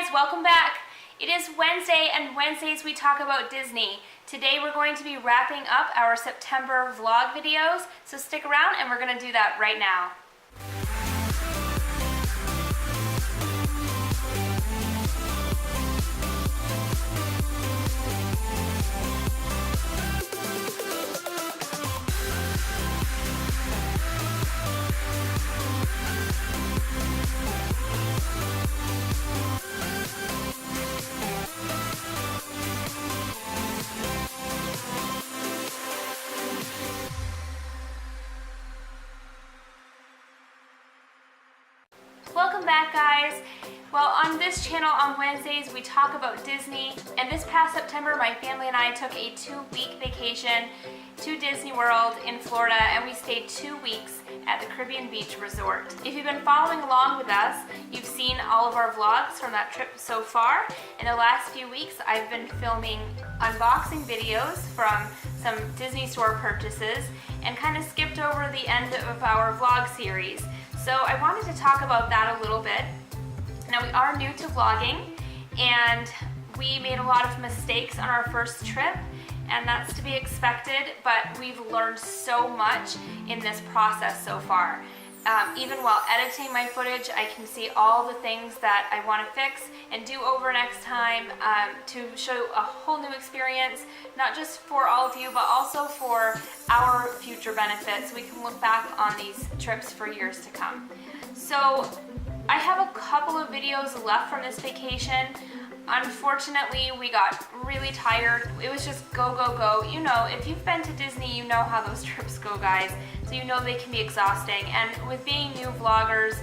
guys, welcome back. It is Wednesday, and Wednesdays we talk about Disney. Today we're going to be wrapping up our September vlog videos, so stick around and we're going to do that right now. Welcome back, guys. Well, on this channel on Wednesdays we talk about Disney, and this past September my family and I took a 2-week vacation to Disney World in Florida, and we stayed 2 weeks at the Caribbean Beach Resort. If you've been following along with us, you've seen all of our vlogs from that trip so far. In the last few weeks I've been filming unboxing videos from some Disney store purchases and kind of skipped over the end of our vlog series. So I wanted to talk about that a little bit. Now, we are new to vlogging and we made a lot of mistakes on our first trip, and that's to be expected, but we've learned so much in this process so far. Even while editing my footage, I can see all the things that I want to fix and do over next time to show a whole new experience, not just for all of you, but also for our future benefits. We can look back on these trips for years to come. So I have a couple of videos left from this vacation. Unfortunately, we got really tired. It was just go, go, go. You know, if you've been to Disney, you know how those trips go, guys. So you know they can be exhausting. And with being new vloggers,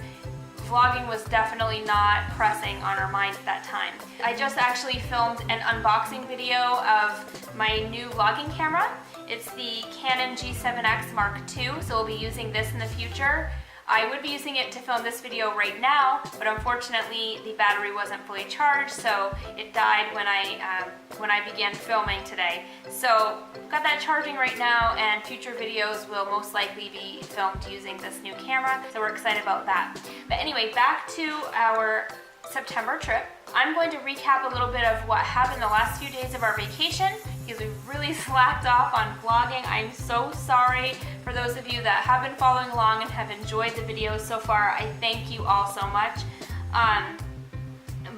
vlogging was definitely not pressing on our mind at that time. I just actually filmed an unboxing video of my new vlogging camera. It's the Canon G7X Mark II, so we'll be using this in the future. I would be using it to film this video right now, but unfortunately the battery wasn't fully charged, so it died when I began filming today. So got that charging right now, and future videos will most likely be filmed using this new camera, so we're excited about that. But anyway, back to our September trip. I'm going to recap a little bit of what happened the last few days of our vacation, because we really slacked off on vlogging. I'm so sorry for those of you that have been following along and have enjoyed the videos so far. I thank you all so much.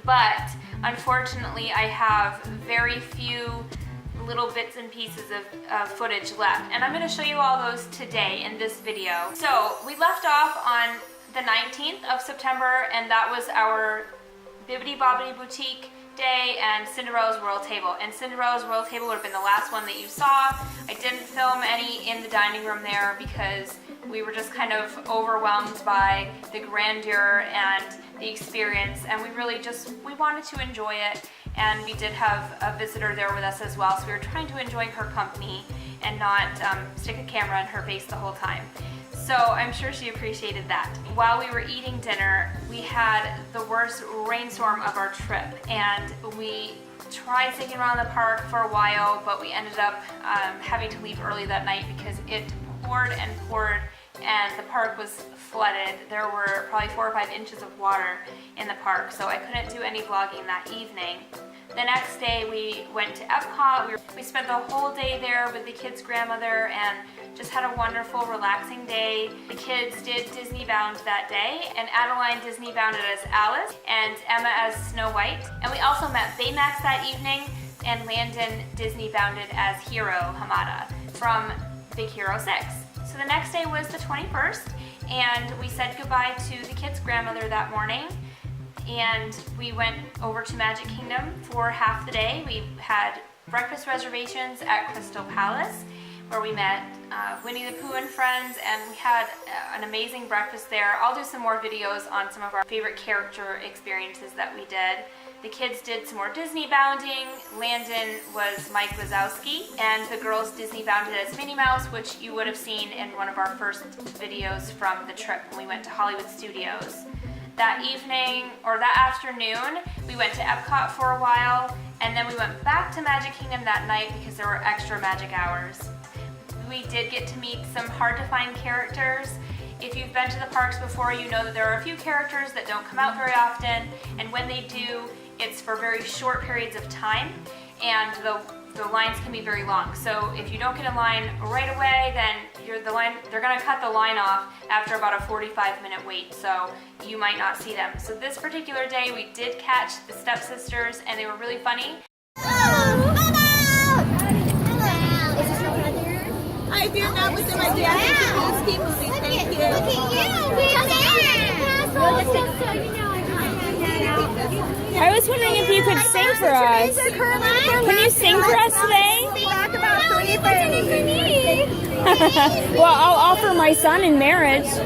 But unfortunately, I have very few little bits and pieces of footage left, and I'm going to show you all those today in this video. So we left off on the 19th of September, and that was our Bibbidi Bobbidi Boutique day and Cinderella's Royal Table. And Cinderella's Royal Table would have been the last one that you saw. I didn't film any in the dining room there because we were just kind of overwhelmed by the grandeur and the experience, and we really we wanted to enjoy it. And we did have a visitor there with us as well, so we were trying to enjoy her company and not stick a camera in her face the whole time. So I'm sure she appreciated that. While we were eating dinner, we had the worst rainstorm of our trip, and we tried sticking around the park for a while, but we ended up having to leave early that night because it poured and poured, and the park was flooded. There were probably 4 or 5 inches of water in the park, so I couldn't do any vlogging that evening. The next day we went to Epcot. We spent the whole day there with the kids' grandmother and just had a wonderful, relaxing day. The kids did Disney Bound that day, and Adeline Disney Bounded as Alice and Emma as Snow White. And we also met Baymax that evening, and Landon Disney Bounded as Hero Hamada from Big Hero 6. So the next day was the 21st, and we said goodbye to the kids' grandmother that morning. And we went over to Magic Kingdom for half the day. We had breakfast reservations at Crystal Palace, where we met Winnie the Pooh and friends, and we had an amazing breakfast there. I'll do some more videos on some of our favorite character experiences that we did. The kids did some more Disney bounding. Landon was Mike Wazowski, and the girls Disney bounded as Minnie Mouse, which you would have seen in one of our first videos from the trip when we went to Hollywood Studios. That evening, or that afternoon, we went to Epcot for a while, and then we went back to Magic Kingdom that night because there were extra magic hours. We did get to meet some hard to find characters, If you've been to the parks before, you know that there are a few characters that don't come out very often, and when they do, it's for very short periods of time, and the lines can be very long. So if you don't get in line right away, then they're gonna cut the line off after about a 45-minute wait, so you might not see them. So this particular day, we did catch the stepsisters, and they were really funny. I do not within my dad. Keep moving. Thank you. Look at you. I was wondering if you could sing for us. Can you sing for us today? Well, I'll offer my son in marriage. Do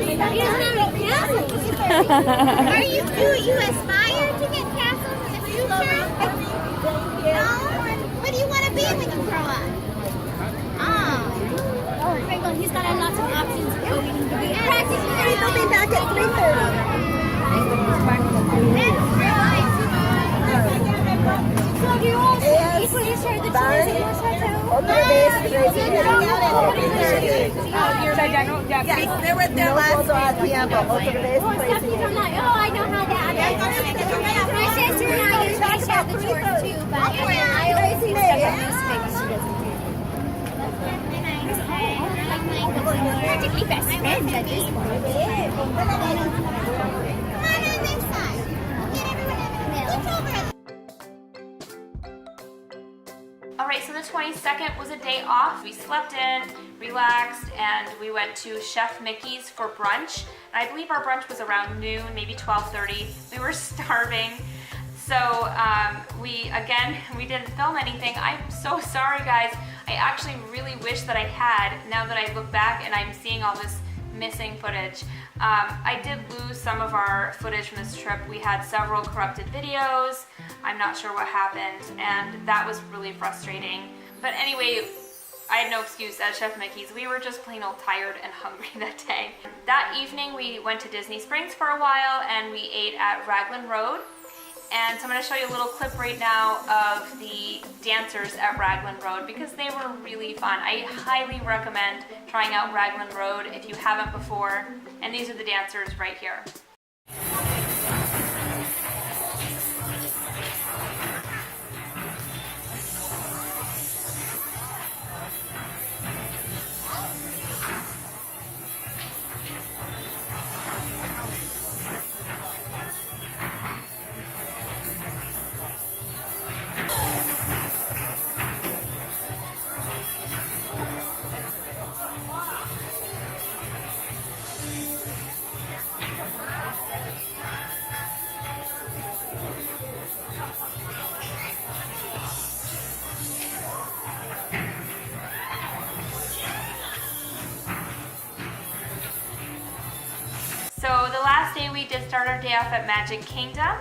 you aspire to get castles in the future? No? What do you want to be when you grow up? Oh, he's got lots of options. Practically, he'll be back at 3:30. So do you all equally share the chores in your chateau? Yes, they were there last week. I know how that. My sister and I usually share the chores too, but I always do stuff on this because she doesn't do. We're practically best friends at this point. Come on this side. Get everyone over it. Alright, so the 22nd was a day off. We slept in, relaxed, and we went to Chef Mickey's for brunch. And I believe our brunch was around noon, maybe 12:30. We were starving. So we didn't film anything. I'm so sorry, guys. I actually really wish that I had, now that I look back and I'm seeing all this missing footage. I did lose some of our footage from this trip. We had several corrupted videos. I'm not sure what happened, and that was really frustrating. But anyway, I had no excuse at Chef Mickey's. We were just plain old tired and hungry that day. That evening, we went to Disney Springs for a while, and we ate at Raglan Road. And so I'm going to show you a little clip right now of the dancers at Raglan Road because they were really fun. I highly recommend trying out Raglan Road if you haven't before. And these are the dancers right here. So the last day we did start our day off at Magic Kingdom,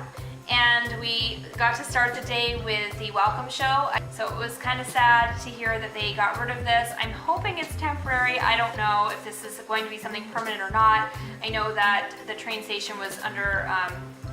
and we got to start the day with the welcome show. So it was kind of sad to hear that they got rid of this. I'm hoping it's temporary. I don't know if this is going to be something permanent or not. I know that the train station was under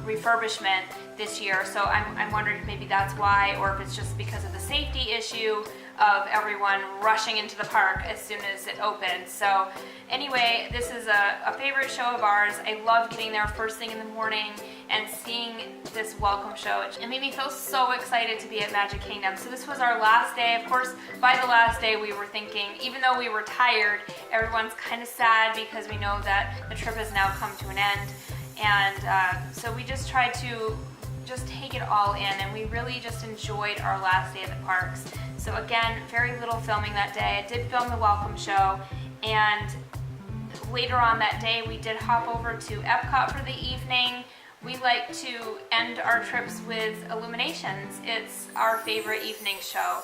refurbishment this year, so I'm wondering if maybe that's why, or if it's just because of the safety issue of everyone rushing into the park as soon as it opens. So anyway, this is a favorite show of ours. I love getting there first thing in the morning and seeing this welcome show. It made me feel so excited to be at Magic Kingdom. So this was our last day. Of course, by the last day we were thinking, even though we were tired, everyone's kind of sad because we know that the trip has now come to an end. And so we just tried to just take it all in, and we really just enjoyed our last day at the parks. So again, very little filming that day. I did film the welcome show, and later on that day we did hop over to Epcot for the evening. We like to end our trips with Illuminations. It's our favorite evening show.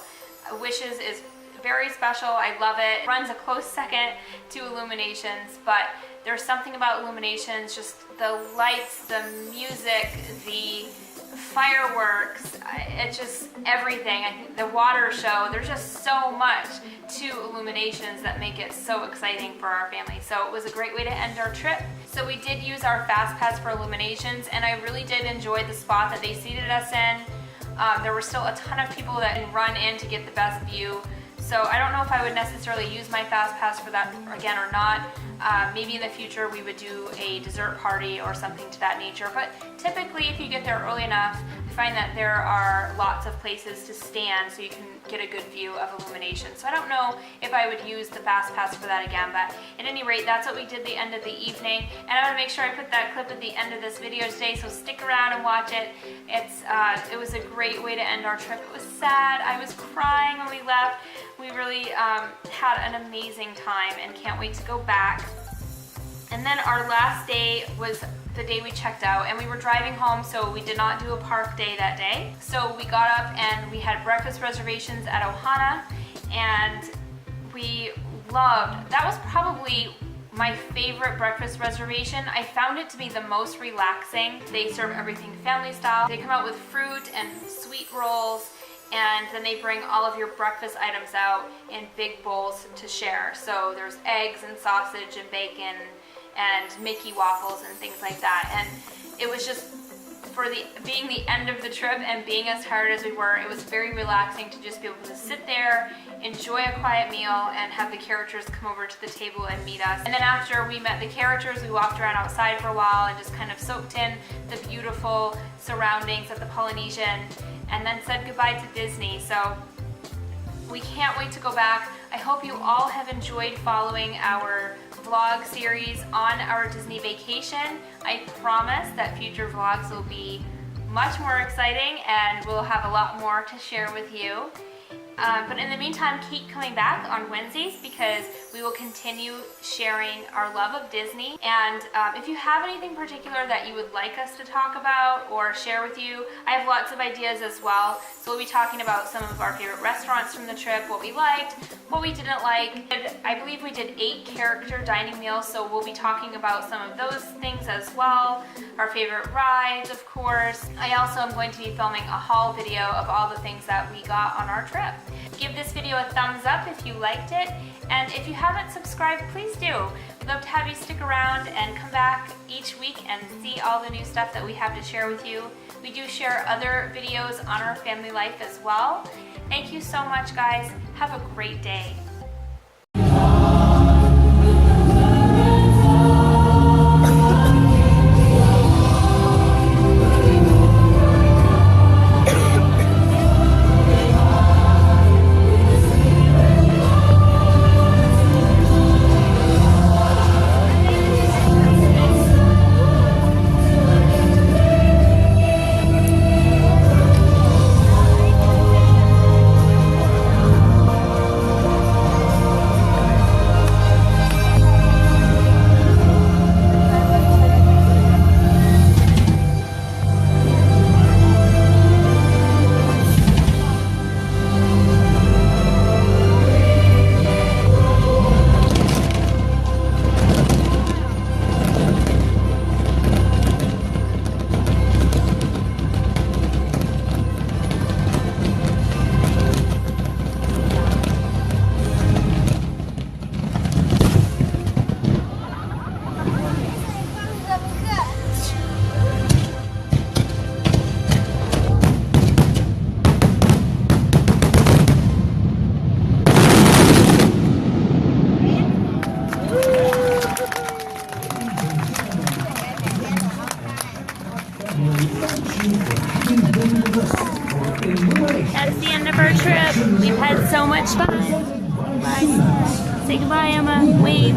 Wishes is very special. I love it. It runs a close second to Illuminations, but there's something about Illuminations, just the lights, the music, the fireworks, it's just everything. I think the water show, there's just so much to Illuminations that make it so exciting for our family. So it was a great way to end our trip. So we did use our Fast Pass for Illuminations, and I really did enjoy the spot that they seated us in. There were still a ton of people that run in to get the best view. So I don't know if I would necessarily use my fast pass for that again or not. Maybe in the future we would do a dessert party or something to that nature, but typically if you get there early enough, I find that there are lots of places to stand so you can get a good view of illumination. So I don't know if I would use the fast pass for that again, but at any rate, that's what we did the end of the evening. And I want to make sure I put that clip at the end of this video today, so stick around and watch it. It was a great way to end our trip. It was sad. I was crying when we left. We really had an amazing time and can't wait to go back. And then our last day was the day we checked out, and we were driving home, so we did not do a park day that day. So we got up and we had breakfast reservations at Ohana, and we loved, that was probably my favorite breakfast reservation. I found it to be the most relaxing. They serve everything family style. They come out with fruit and sweet rolls, and then they bring all of your breakfast items out in big bowls to share. So there's eggs and sausage and bacon and Mickey waffles and things like that. And it was just, for being the end of the trip and being as tired as we were, it was very relaxing to just be able to sit there, enjoy a quiet meal, and have the characters come over to the table and meet us. And then after we met the characters, we walked around outside for a while and just kind of soaked in the beautiful surroundings of the Polynesian, and then said goodbye to Disney. So we can't wait to go back. I hope you all have enjoyed following our vlog series on our Disney vacation. I promise that future vlogs will be much more exciting and we'll have a lot more to share with you. But in the meantime, keep coming back on Wednesdays because we will continue sharing our love of Disney. And if you have anything particular that you would like us to talk about or share with you, I have lots of ideas as well. So we'll be talking about some of our favorite restaurants from the trip, what we liked, what we didn't like. And I believe we did 8 character dining meals, so we'll be talking about some of those things as well. Our favorite rides, of course. I also am going to be filming a haul video of all the things that we got on our trip. Give this video a thumbs up if you liked it, and if you haven't subscribed, please do. We'd love to have you stick around and come back each week and see all the new stuff that we have to share with you. We do share other videos on our family life as well. Thank you so much, guys. Have a great day. That's the end of our trip. We've had so much fun. Bye. Say goodbye, Emma. Wave.